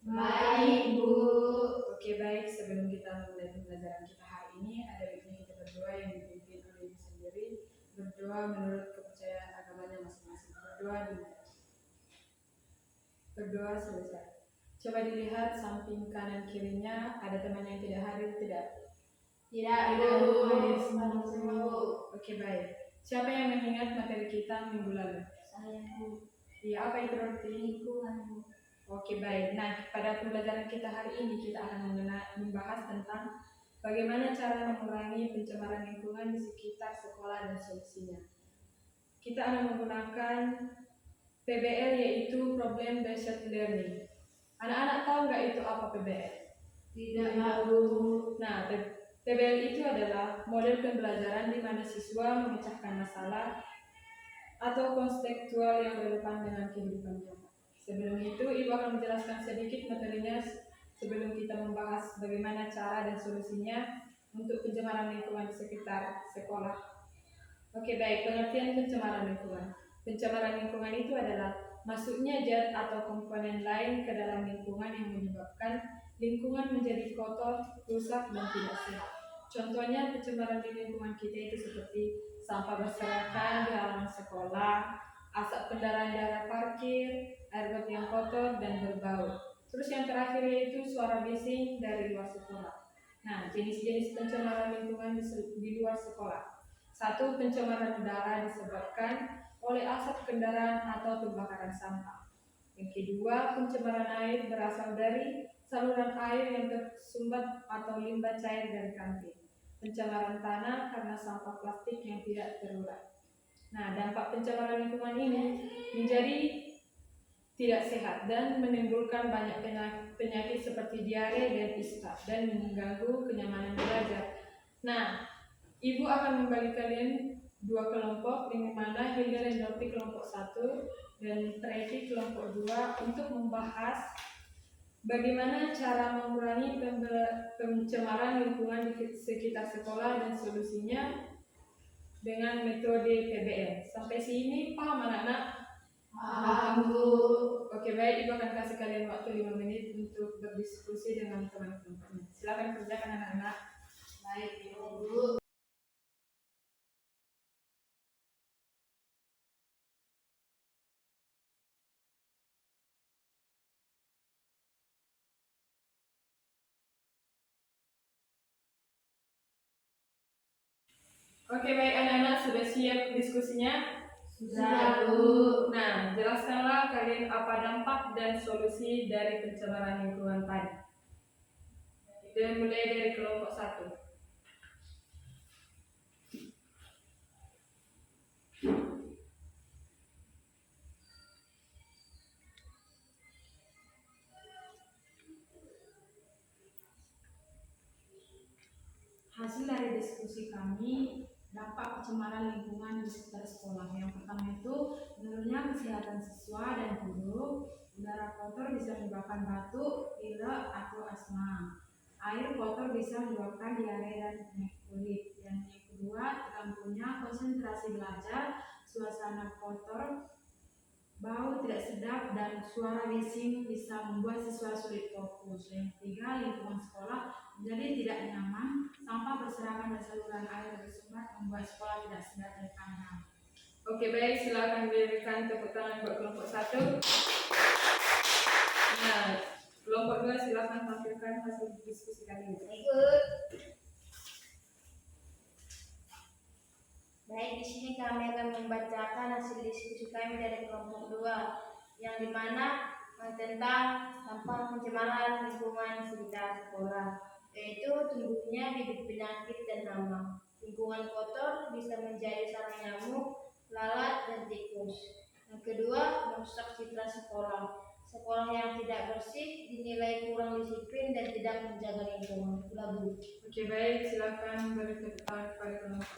Baik, Bu. Oke, baik. Sebelum kita mulai pembelajaran kita hari ini, ada baiknya kita berdoa yang dipimpin oleh Ibu sendiri. Berdoa menurut kepercayaan agamanya masing-masing. Berdoa selesai. Coba dilihat samping kanan kirinya, ada teman yang tidak hadir, tidak? Tidak, Bu. Oke, baik. Siapa yang mengingat materi kita minggu lalu? Saya, Bu. Iya, apa itu berarti? Lingkungan, Bu. Oke, baik. Nah, pada pembelajaran kita hari ini kita akan membahas tentang bagaimana cara mengurangi pencemaran lingkungan di sekitar sekolah dan solusinya. Kita akan menggunakan PBL, yaitu Problem Based Learning. Anak-anak tahu nggak itu apa PBL? Tidak tahu. Nah, PBL itu adalah model pembelajaran di mana siswa memecahkan masalah atau konseptual yang relevan dengan kehidupan nyata. Sebelum itu, Ibu akan menjelaskan sedikit materinya sebelum kita membahas bagaimana cara dan solusinya untuk pencemaran lingkungan di sekitar sekolah. Oke, baik. Pengertian pencemaran lingkungan. Pencemaran lingkungan itu adalah masuknya zat atau komponen lain ke dalam lingkungan yang menyebabkan lingkungan menjadi kotor, rusak, dan tidak sehat. Contohnya pencemaran di lingkungan kita itu seperti sampah berserakan di halaman sekolah, asap kendaraan di area parkir, air got yang kotor dan berbau. Terus yang terakhir yaitu suara bising dari luar sekolah. Nah, jenis-jenis pencemaran lingkungan di luar sekolah. 1. Pencemaran udara disebabkan oleh asap kendaraan atau pembakaran sampah. Yang kedua, pencemaran air berasal dari saluran air yang tersumbat atau limbah cair dari kantin. Pencemaran tanah karena sampah plastik yang tidak terurai. Nah, dampak pencemaran lingkungan ini menjadi tidak sehat dan menimbulkan banyak penyakit seperti diare dan ispa dan mengganggu kenyamanan belajar. Nah, Ibu akan membagi kalian dua kelompok, di mana Hilda dan Dorti kelompok 1 dan Trevi kelompok 2 untuk membahas bagaimana cara mengurangi pencemaran lingkungan di sekitar sekolah dan solusinya dengan metode PBL. Sampai sini paham anak-anak? Paham, Bu. Oke, baik. Ibu akan kasih kalian waktu 5 menit untuk berdiskusi dengan teman kelompoknya. Silakan kerjakan anak-anak. Baik, Bu. Oke, baik anak-anak, sudah siap diskusinya? Sudah, Bu. Nah, jelaskanlah kalian apa dampak dan solusi dari pencemaran lingkungan tadi. Dan mulai dari kelompok 1. Hasil dari diskusi kami, dampak pencemaran lingkungan di sekitar sekolah. Yang pertama itu, menurunnya kesehatan siswa dan guru. Udara kotor bisa menyebabkan batuk, pilek, atau asma. Air kotor bisa menyebabkan diare dan penyakit kulit. Dan yang kedua, terganggunya konsentrasi belajar, suasana kotor, bau tidak sedap, dan suara bising bisa membuat siswa sulit fokus. Yang ketiga, lingkungan sekolah menjadi tidak nyaman, sampah berserakan dan saluran air bersumbat membuat sekolah tidak sedap dipandang. Oke, baik, silakan berikan tepuk tangan buat kelompok 1. Nah, kelompok 2 silakan tampilkan hasil diskusi kalian. Baik, di sini kami akan membacakan hasil diskusi kami dari kelompok 2, yang dimana tentang dampak pencemaran lingkungan sekitar sekolah, yaitu tumbuhnya bibit penyakit dan hama. Lingkungan kotor bisa menjadi sarang nyamuk, lalat, dan tikus. Yang kedua, merusak citra sekolah. Sekolah yang tidak bersih dinilai kurang disiplin dan tidak menjaga lingkungan. Bu. Oke, baik, silakan beri tepuk tangan kepada kelompok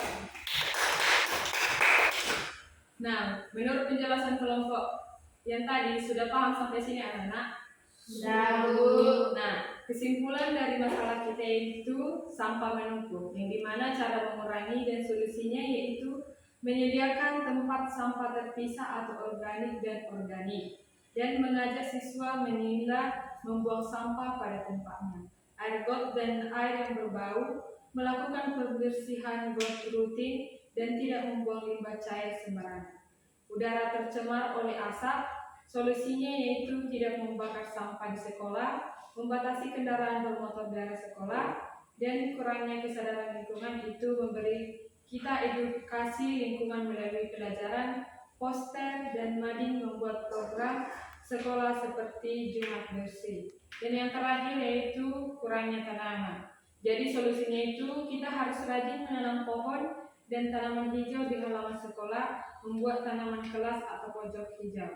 2. Nah, menurut penjelasan kelompok yang tadi, sudah paham sampai sini anak-anak? Sudah, Bu. Nah, kesimpulan dari masalah kita itu sampah menumpuk, yang dimana cara mengurangi dan solusinya yaitu menyediakan tempat sampah terpisah atau organik dan organik, dan mengajak siswa memilah membuang sampah pada tempatnya. Air got dan air yang berbau, melakukan pembersihan got rutin, dan tidak membuang limbah cair sembarangan. Udara tercemar oleh asap, solusinya yaitu tidak membakar sampah di sekolah, membatasi kendaraan bermotor dari sekolah, dan kurangnya kesadaran lingkungan itu memberi kita edukasi lingkungan melalui pelajaran, poster, dan mading membuat program sekolah seperti Jumat Bersih. Dan yang terakhir yaitu kurangnya tanaman. Jadi solusinya itu kita harus rajin menanam pohon dan tanaman hijau di halaman sekolah, membuat tanaman kelas atau pojok hijau.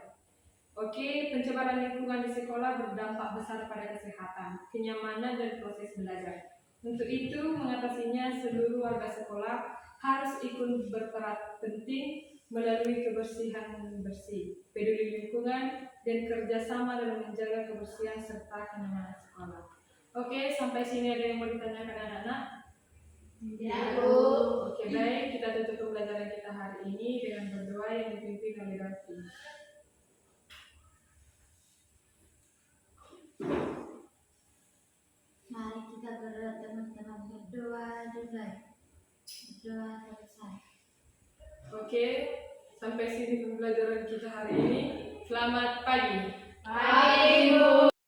Oke, pencemaran lingkungan di sekolah berdampak besar pada kesehatan, kenyamanan, dan proses belajar. Untuk itu, mengatasinya seluruh warga sekolah harus ikut berperan penting melalui kebersihan bersih, peduli lingkungan, dan kerjasama dalam menjaga kebersihan serta kenyamanan sekolah. Oke, sampai sini ada yang mau ditanyakan anak-anak? Ya, Bu. Oke, baik. Kita tutup pembelajaran kita hari ini dengan berdoa yang dipimpin oleh Rati. Mari kita teman-teman berdoa dulu. Berdoa selesai. Oke, sampai sini pembelajaran kita hari ini. Selamat pagi. Pagi, Bu.